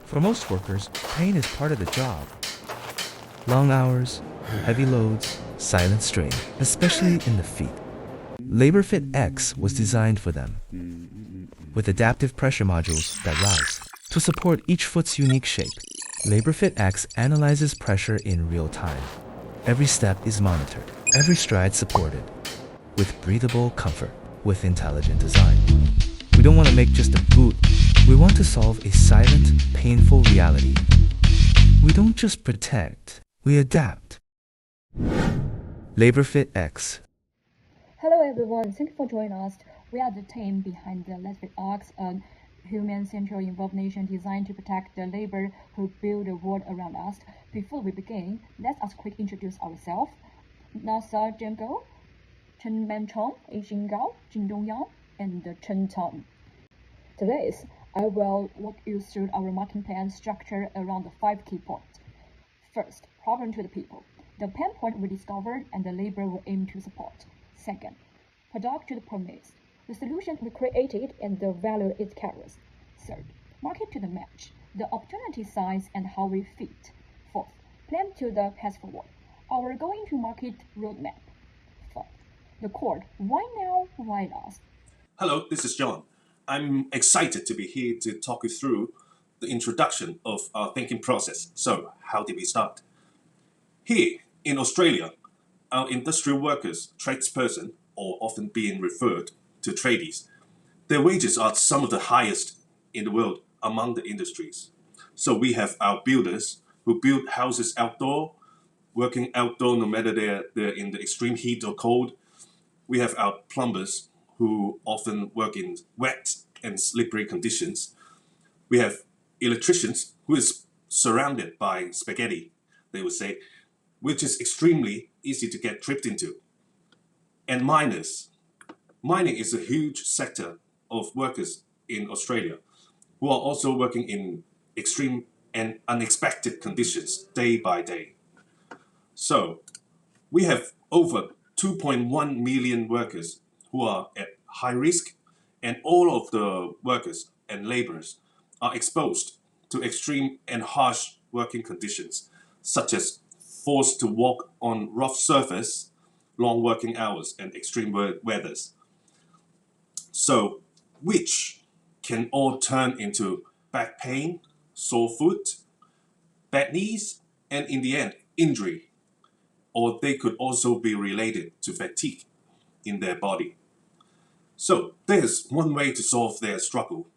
For most workers, pain is part of the job. Long hours, heavy loads, silent strain, especially in the feet. LabourFit X was designed for them, with adaptive pressure modules that rise to support each foot's unique shape. LabourFit X analyzes pressure in real time. Every step is monitored, every stride supported, with breathable comfort, with intelligent design. We don't want to make just a boot. We want to solve a silent, painful reality. We don't just protect, we adapt. LabourFit X. Hello everyone, thank you for joining us. We are the team behind the LabourFit X, a human-centered involved nation designed to protect the labor who build the world around us. Before we begin, let us quickly introduce ourselves. Nasa Jimgo, Chen Manchong, Xin Gao, Jin Dongyang, and Chen Tang. Today, I will walk you through our marketing plan structure around the 5 key points. First, problem to the people. The pain point we discovered and the labor we aim to support. Second, product to the promise. The solution we created and the value it carries. Third, market to the match. The opportunity size and how we fit. Fourth, plan to the path forward. Our going to market roadmap. Fifth, the core. Why now? Why last? Hello, this is John. I'm excited to be here to talk you through the introduction of our thinking process. So, how did we start? Here in Australia, our industrial workers, tradesperson, or often being referred to tradies, their wages are some of the highest in the world among the industries. So we have our builders who build houses outdoor, working outdoor no matter they're in the extreme heat or cold. We have our plumbers who often work in wet and slippery conditions. We have electricians who is surrounded by spaghetti, they would say, which is extremely easy to get tripped into. And miners. Mining is a huge sector of workers in Australia who are also working in extreme and unexpected conditions day by day. So we have over 2.1 million workers who are at high risk, and all of the workers and laborers are exposed to extreme and harsh working conditions, such as forced to walk on rough surface, long working hours, and extreme weathers. So, which can all turn into back pain, sore foot, bad knees, and in the end, injury. Or they could also be related to fatigue in their body. So, there's one way to solve their struggle: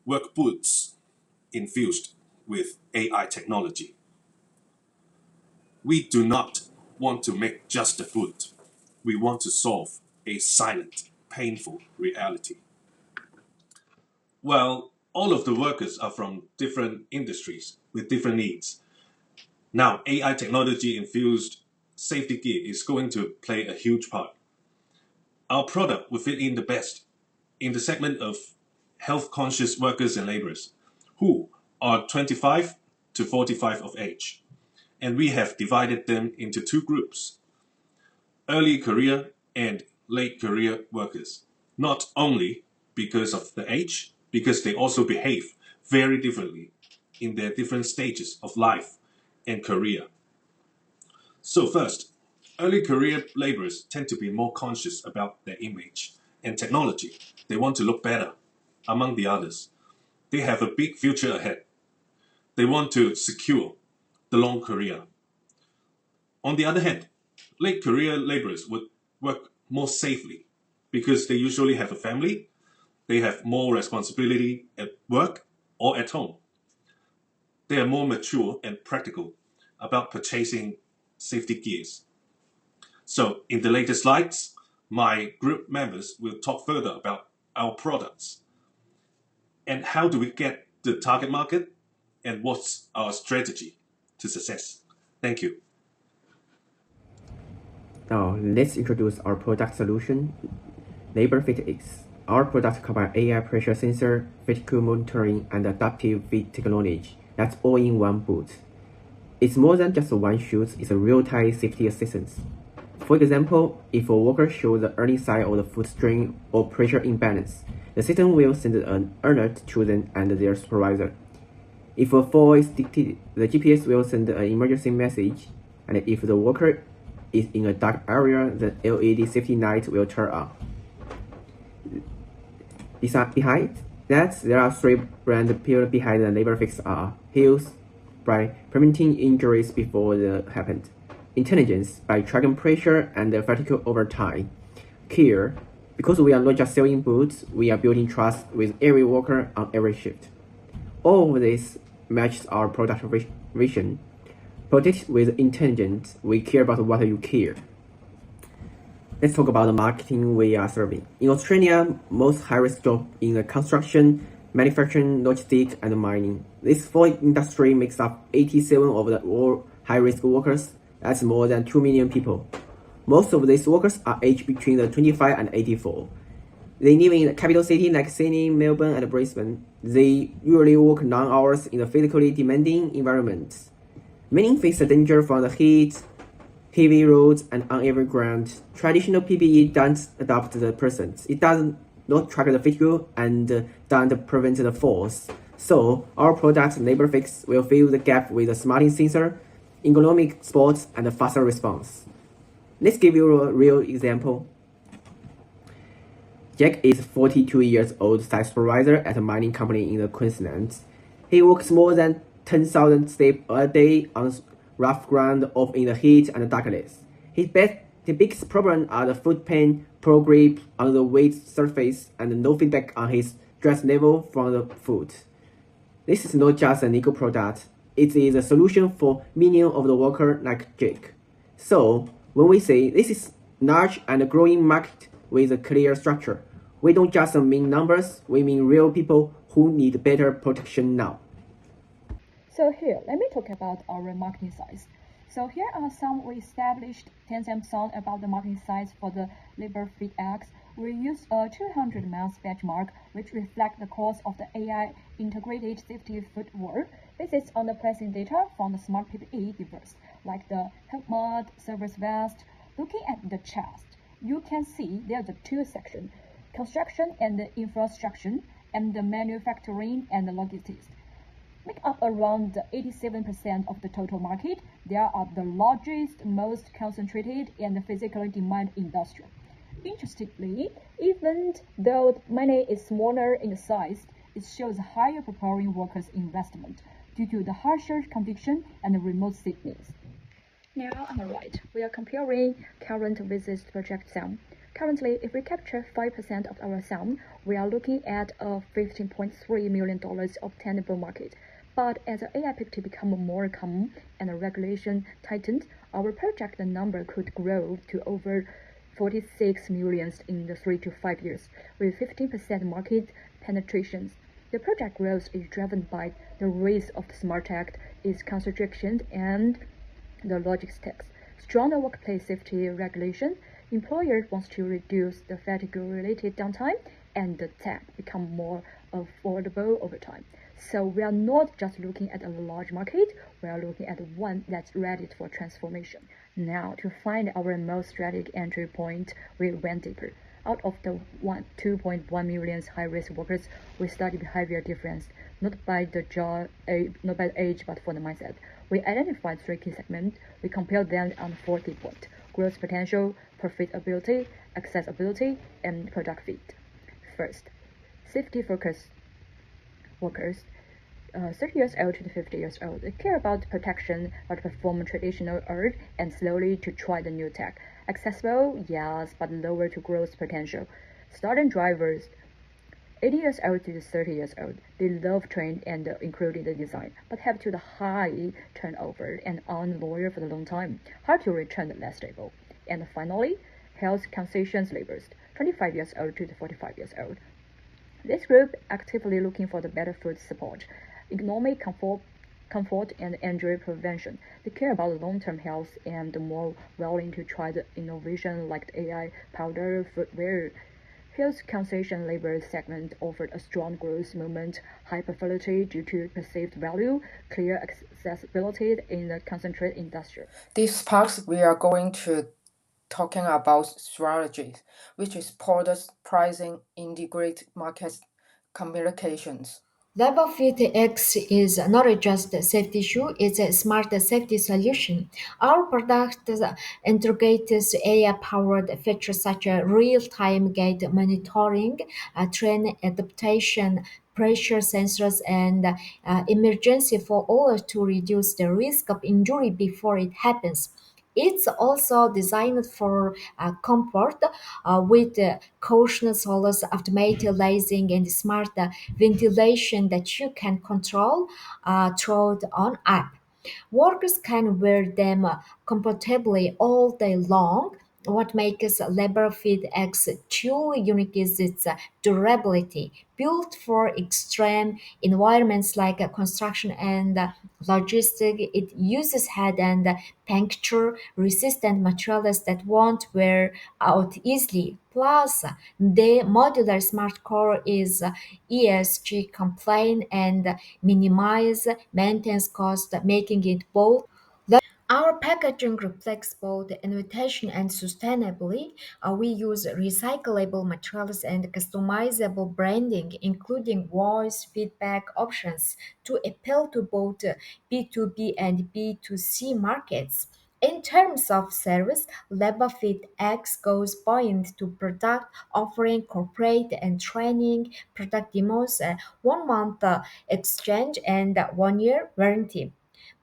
work boots infused with AI technology. We do not want to make just a boot. We want to solve a silent, painful reality. Well, all of the workers are from different industries with different needs. Now, AI technology infused safety gear is going to play a huge part. Our product will fit in the best in the segment of health-conscious workers and laborers who are 25 to 45 of age. And we have divided them into 2 groups: early career and late career workers. Not only because of the age, because they also behave very differently in their different stages of life and career. So first, early career laborers tend to be more conscious about their image and technology. They want to look better among the others. They have a big future ahead. They want to secure the long career. On the other hand, late career laborers would work more safely because they usually have a family, they have more responsibility at work or at home. They are more mature and practical about purchasing safety gears. So in the later slides, my group members will talk further about our products and how do we get the target market and what's our strategy to success. Thank you. Now, let's introduce our product solution, LabourFit X. Our product combines AI pressure sensor, fatigue monitoring, and adaptive fit technology. That's all in one boot. It's more than just one shoe, it's a real-time safety assistance. For example, if a worker shows the early sign of the foot strain or pressure imbalance, the system will send an alert to them and their supervisor. If a fall is detected, the GPS will send an emergency message, and if the worker is in a dark area, the LED safety light will turn on. Behind that, there are three brands built behind the LabourFit are Health, by preventing injuries before they happened. Intelligence, by tracking pressure and fatigue over time. Care, because we are not just selling boots, we are building trust with every worker on every shift. All of this matches our product vision. Protect with intelligence, we care about what you care. Let's talk about the marketing we are serving. In Australia, most high-risk jobs in the construction, manufacturing, logistics, and mining. This four industry makes up 87% of the all high-risk workers. That's more than 2 million people. Most of these workers are aged between the 25 and 84. They live in capital cities like Sydney, Melbourne, and Brisbane. They usually work long hours in a physically demanding environment. Many face the danger from the heat, heavy roads, and uneven ground. Traditional PPE doesn't adapt the persons. It does not track the fatigue and doesn't prevent the falls. So our product LabourFit will fill the gap with a smart sensor, ergonomic sports, and a faster response. Let's give you a real example. Jack is 42 years old site supervisor at a mining company in the Queensland. He works more than 10,000 steps a day on rough ground or in the heat and darkness. The biggest problem are the foot pain, poor grip on the wet surface, and no feedback on his stress level from the foot. This is not just a nickel product, it is a solution for millions of the workers like Jake. So, when we say this is large and growing market with a clear structure, we don't just mean numbers, we mean real people who need better protection now. So here, let me talk about our marketing size. So here are some established 10 songs about the marketing size for the LabourFit X. We use a 200 miles benchmark, which reflects the cost of the AI integrated safety footwear based on the pricing data from the smart PPE device, like the helmet, service vest. Looking at the chest, you can see there's a two sections, construction and the infrastructure, and the manufacturing and the logistics. Make up around 87% of the total market. They are the largest, most concentrated, and physically demanded industry. Interestingly, even though money is smaller in size, it shows higher preparing workers' investment due to the harsher condition and remote cities. Now on the right, we are comparing current versus project sum. Currently, if we capture 5% of our sum, we are looking at a $15.3 million obtainable market. But as the AI PPT becomes more common and the regulation tightened, our project number could grow to over 46 million in the 3 to 5 years, with 15% market penetration. The project growth is driven by the rise of the smart tech, its concentration, and the logistics. Stronger workplace safety regulation, employers want to reduce the fatigue-related downtime, and the tech become more affordable over time. So we are not just looking at a large market, we are looking at one that's ready for transformation. Now, to find our most strategic entry point, we went deeper. Out of the 2.1 million high-risk workers, we studied behavior difference, not by the age, but for the mindset. We identified three key segments. We compared them on 4 key points: growth potential, profitability, accessibility, and product fit. First, safety-focused workers, 30 years old to 50 years old. They care about protection, but perform traditional art and slowly to try the new tech. Accessible, yes, but lower to growth potential. Starting drivers, 80 years old to 30 years old. They love trend and including the design, but have to the high turnover and unloyal for the long time. Hard to return, less stable. And finally, health conscious laborers, 25 years old to 45 years old. This group actively looking for the better food support, economic comfort and injury prevention. They care about long-term health and more willing to try the innovation like the AI powder footwear. Health conscious labor segment offered a strong growth movement, high profitability due to perceived value, clear accessibility in the concentrated industry. This part we are going to talking about strategies, which is product pricing, integrate market communications. LabourFit X is not just a safety shoe, it's a smart safety solution. Our product integrates AI-powered features such as real-time gait monitoring, train adaptation, pressure sensors, and emergency for all to reduce the risk of injury before it happens. It's also designed for comfort with caution soles, automated lighting, and smart ventilation that you can control through on app. Workers can wear them comfortably all day long. What makes LabourFit X truly unique is its durability. Built for extreme environments like construction and logistics, it uses heat and puncture resistant materials that won't wear out easily. Plus, the modular smart core is ESG compliant and minimize maintenance costs, making it both our packaging reflects both innovation and sustainability. We use recyclable materials and customizable branding, including voice feedback options, to appeal to both B2B and B2C markets. In terms of service, LabourFit X goes beyond to product offering corporate and training, product demos, 1 month exchange, and 1 year warranty.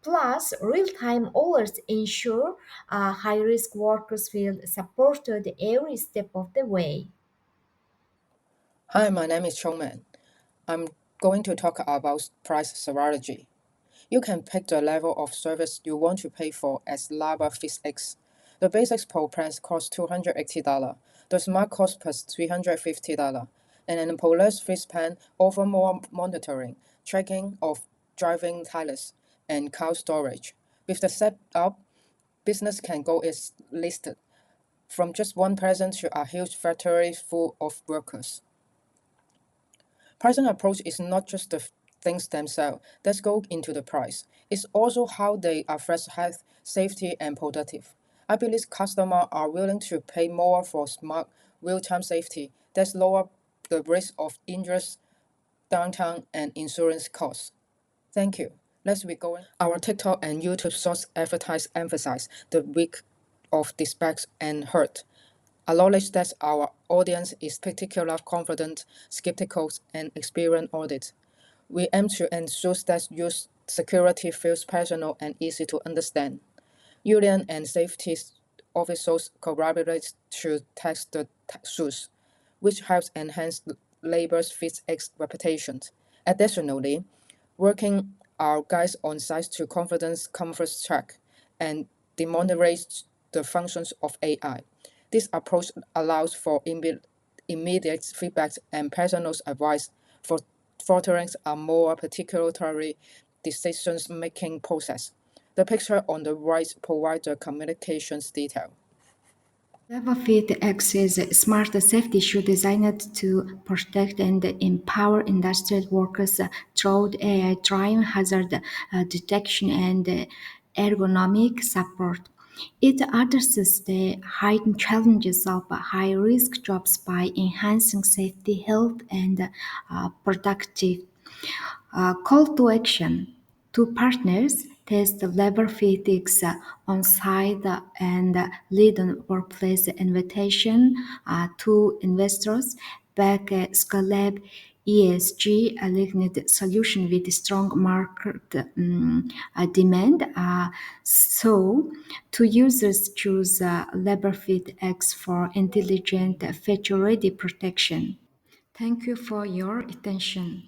Plus, real-time alerts ensure high-risk workers feel supported every step of the way. Hi, my name is Chongman. I'm going to talk about price strategy. You can pick the level of service you want to pay for as LabourFit X. The basic Pro plan costs $280, the Smart costs plus $350, and an Polaris Fit plan offer more monitoring, tracking of driving tires, and car storage. With the setup, business can go as listed, from just one person to a huge factory full of workers. Pricing approach is not just the things themselves that go into the price. It's also how they affect health, safety, and productive. I believe customers are willing to pay more for smart real-time safety that lower the risk of injuries, downtime, and insurance costs. Thank you. Let's be going. Our TikTok and YouTube Shorts advertise emphasize the week of dispatch and hurt. Acknowledge that our audience is particularly confident, skeptical, and experienced audit. We aim to ensure that use security feels personal and easy to understand. Union and safety officials collaborate to test the shoes, which helps enhance LabourFit X reputation. Additionally, working our guys on site to confidence comfort check and demonstrate the functions of AI. This approach allows for immediate feedback and personal advice for fostering a more particularly decision-making process. The picture on the right provides the communications detail. LevelFit X is a smart safety shoe designed to protect and empower industrial workers through AI-driven hazard detection and ergonomic support. It addresses the heightened challenges of high-risk jobs by enhancing safety, health, and productivity. Call to action. To partners, test LabourFit on site and lead on workplace invitation to investors. Back Scalab ESG aligned solution with strong market demand. So, to users choose LabourFit X for intelligent, feature-ready protection. Thank you for your attention.